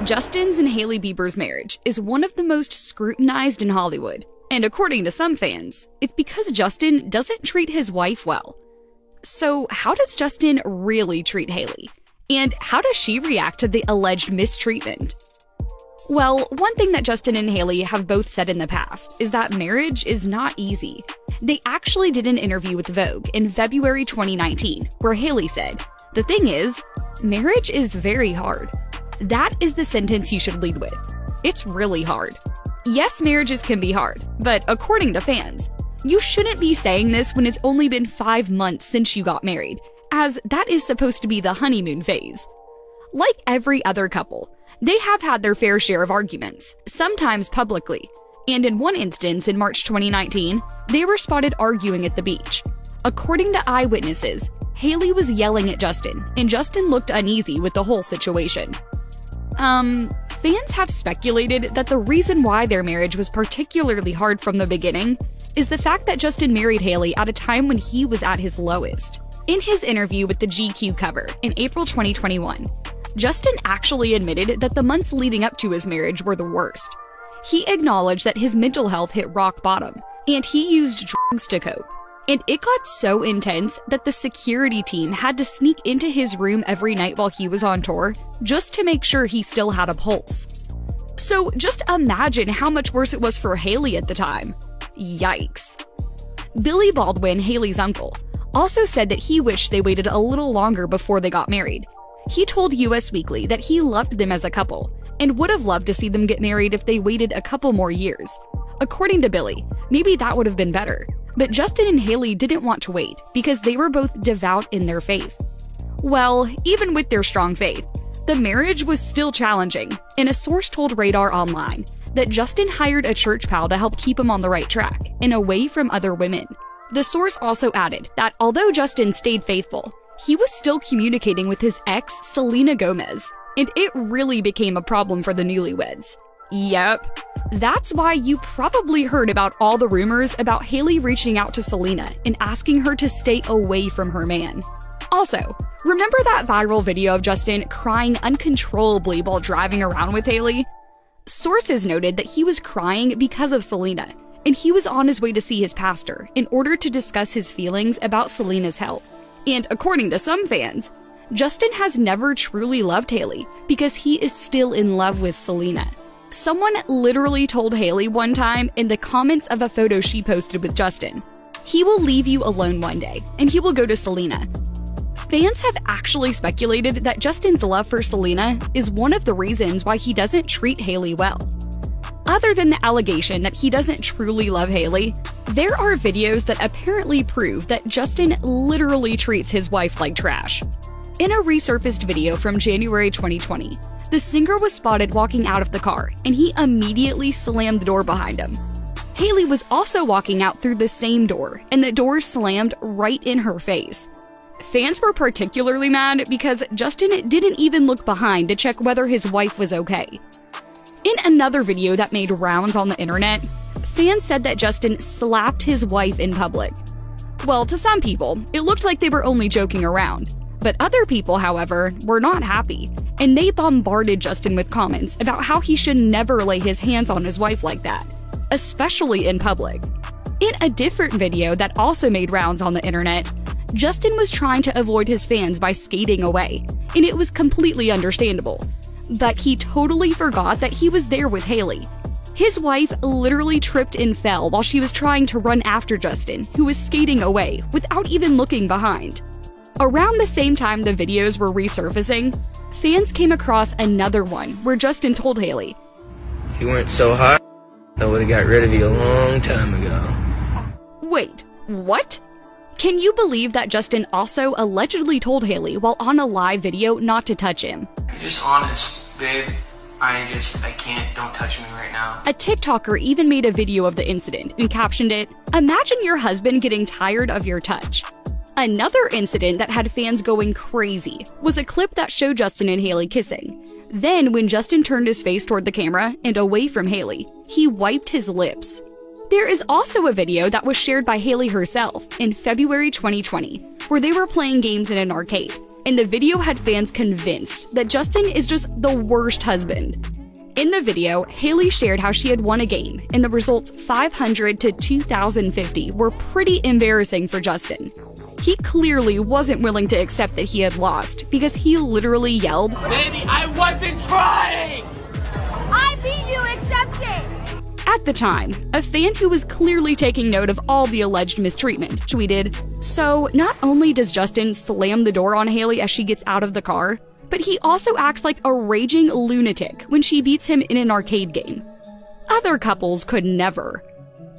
Justin's and Hailey Bieber's marriage is one of the most scrutinized in Hollywood, and according to some fans, it's because Justin doesn't treat his wife well. So how does Justin really treat Hailey? And how does she react to the alleged mistreatment? Well, one thing that Justin and Hailey have both said in the past is that marriage is not easy. They actually did an interview with Vogue in February 2019, where Hailey said, "The thing is, marriage is very hard." That is the sentence you should lead with. It's really hard. Yes, marriages can be hard, but according to fans, you shouldn't be saying this when it's only been 5 months since you got married, as that is supposed to be the honeymoon phase. Like every other couple, they have had their fair share of arguments, sometimes publicly, and in one instance in March 2019, they were spotted arguing at the beach. According to eyewitnesses, Hailey was yelling at Justin, and Justin looked uneasy with the whole situation. Fans have speculated that the reason why their marriage was particularly hard from the beginning is the fact that Justin married Hailey at a time when he was at his lowest. In his interview with the GQ cover in April 2021, Justin actually admitted that the months leading up to his marriage were the worst. He acknowledged that his mental health hit rock bottom, and he used drugs to cope. And it got so intense that the security team had to sneak into his room every night while he was on tour just to make sure he still had a pulse. So just imagine how much worse it was for Hailey at the time. Yikes. Billy Baldwin, Hailey's uncle, also said that he wished they waited a little longer before they got married. He told Us Weekly that he loved them as a couple and would have loved to see them get married if they waited a couple more years. According to Billy, maybe that would have been better. But Justin and Hailey didn't want to wait because they were both devout in their faith. Well, even with their strong faith, the marriage was still challenging, and a source told Radar Online that Justin hired a church pal to help keep him on the right track and away from other women. The source also added that although Justin stayed faithful, he was still communicating with his ex, Selena Gomez, and it really became a problem for the newlyweds. Yep. That's why you probably heard about all the rumors about Hailey reaching out to Selena and asking her to stay away from her man. Also, remember that viral video of Justin crying uncontrollably while driving around with Hailey? Sources noted that he was crying because of Selena, and he was on his way to see his pastor in order to discuss his feelings about Selena's health. And according to some fans, Justin has never truly loved Hailey because he is still in love with Selena. Someone literally told Hailey one time in the comments of a photo she posted with Justin, "He will leave you alone one day, and he will go to Selena." Fans have actually speculated that Justin's love for Selena is one of the reasons why he doesn't treat Hailey well. Other than the allegation that he doesn't truly love Hailey, there are videos that apparently prove that Justin literally treats his wife like trash. In a resurfaced video from January 2020, the singer was spotted walking out of the car, and he immediately slammed the door behind him. Hailey was also walking out through the same door, and the door slammed right in her face. Fans were particularly mad because Justin didn't even look behind to check whether his wife was okay. In another video that made rounds on the internet, fans said that Justin slapped his wife in public. Well, to some people, it looked like they were only joking around. But other people, however, were not happy, and they bombarded Justin with comments about how he should never lay his hands on his wife like that, especially in public. In a different video that also made rounds on the internet, Justin was trying to avoid his fans by skating away, and it was completely understandable. But he totally forgot that he was there with Hailey. His wife literally tripped and fell while she was trying to run after Justin, who was skating away without even looking behind. Around the same time the videos were resurfacing, fans came across another one where Justin told Hailey, "If you weren't so hot, I would've got rid of you a long time ago." Wait, what? Can you believe that Justin also allegedly told Hailey while on a live video not to touch him? I'm just honest, babe. I can't, don't touch me right now. A TikToker even made a video of the incident and captioned it, "Imagine your husband getting tired of your touch." Another incident that had fans going crazy was a clip that showed Justin and Hailey kissing. Then, when Justin turned his face toward the camera and away from Hailey, he wiped his lips. There is also a video that was shared by Hailey herself in February 2020, where they were playing games in an arcade, and the video had fans convinced that Justin is just the worst husband. In the video, Hailey shared how she had won a game, and the results 500 to 2,050 were pretty embarrassing for Justin. He clearly wasn't willing to accept that he had lost because he literally yelled, "Baby, I wasn't trying! I beat you, accept it!" At the time, a fan who was clearly taking note of all the alleged mistreatment tweeted, "So, not only does Justin slam the door on Hailey as she gets out of the car, but he also acts like a raging lunatic when she beats him in an arcade game. Other couples could never."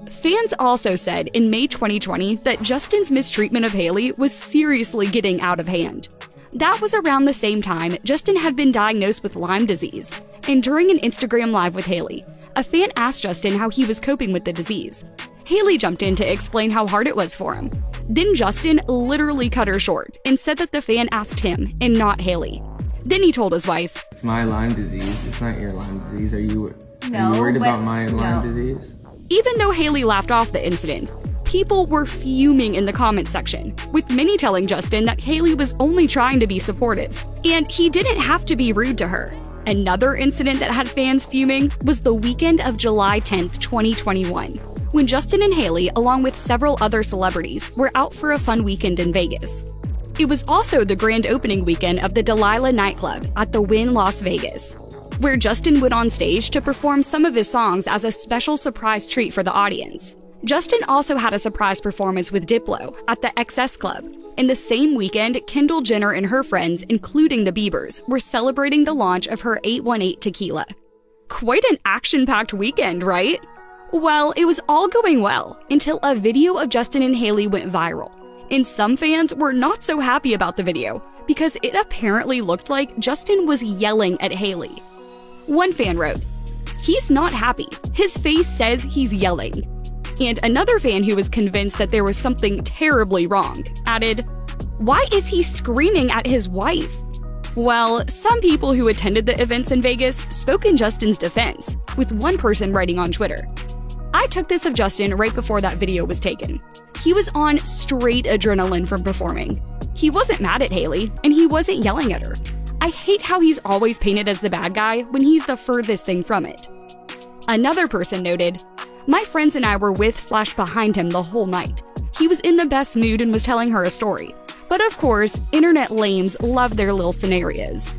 Fans also said in May 2020 that Justin's mistreatment of Hailey was seriously getting out of hand. That was around the same time Justin had been diagnosed with Lyme disease, and during an Instagram Live with Hailey, a fan asked Justin how he was coping with the disease. Hailey jumped in to explain how hard it was for him. Then Justin literally cut her short and said that the fan asked him and not Hailey. Then he told his wife, It's my Lyme disease. It's not your Lyme disease. Are you No, worried but- about my Lyme no. disease? even though Hailey laughed off the incident, people were fuming in the comments section, with many telling Justin that Hailey was only trying to be supportive, and he didn't have to be rude to her. Another incident that had fans fuming was the weekend of July 10th, 2021, when Justin and Hailey, along with several other celebrities, were out for a fun weekend in Vegas. It was also the grand opening weekend of the Delilah nightclub at the Wynn Las Vegas, where Justin went on stage to perform some of his songs as a special surprise treat for the audience. Justin also had a surprise performance with Diplo at the XS Club. In the same weekend, Kendall Jenner and her friends, including the Biebers, were celebrating the launch of her 818 tequila. Quite an action-packed weekend, right? Well, it was all going well until a video of Justin and Hailey went viral. And some fans were not so happy about the video because it apparently looked like Justin was yelling at Hailey. One fan wrote, "He's not happy. His face says he's yelling." And another fan who was convinced that there was something terribly wrong added, "Why is he screaming at his wife?" Well, some people who attended the events in Vegas spoke in Justin's defense, with one person writing on Twitter, "I took this of Justin right before that video was taken. He was on straight adrenaline from performing. He wasn't mad at Hailey, and he wasn't yelling at her. I hate how he's always painted as the bad guy when he's the furthest thing from it." Another person noted, "My friends and I were with/behind him the whole night. He was in the best mood and was telling her a story. But of course, internet lames love their little scenarios."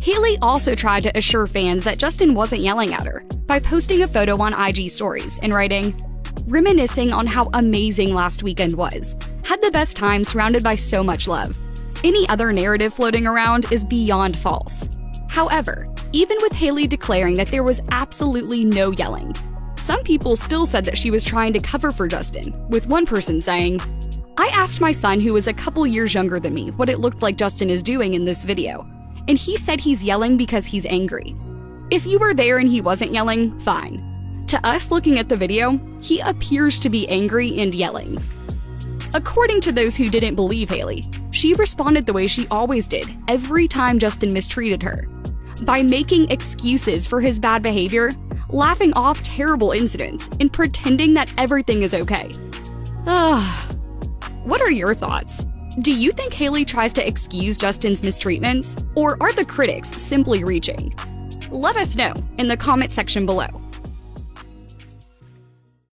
Hailey also tried to assure fans that Justin wasn't yelling at her by posting a photo on IG stories and writing, "Reminiscing on how amazing last weekend was. Had the best time surrounded by so much love. Any other narrative floating around is beyond false." However, even with Hailey declaring that there was absolutely no yelling, some people still said that she was trying to cover for Justin, with one person saying, "I asked my son, who is a couple years younger than me, what it looked like Justin is doing in this video, and he said he's yelling because he's angry. If you were there and he wasn't yelling, fine. To us looking at the video, he appears to be angry and yelling." According to those who didn't believe Hailey, she responded the way she always did every time Justin mistreated her, by making excuses for his bad behavior, laughing off terrible incidents, and pretending that everything is okay. What are your thoughts? Do you think Hailey tries to excuse Justin's mistreatments, or are the critics simply reaching? Let us know in the comment section below.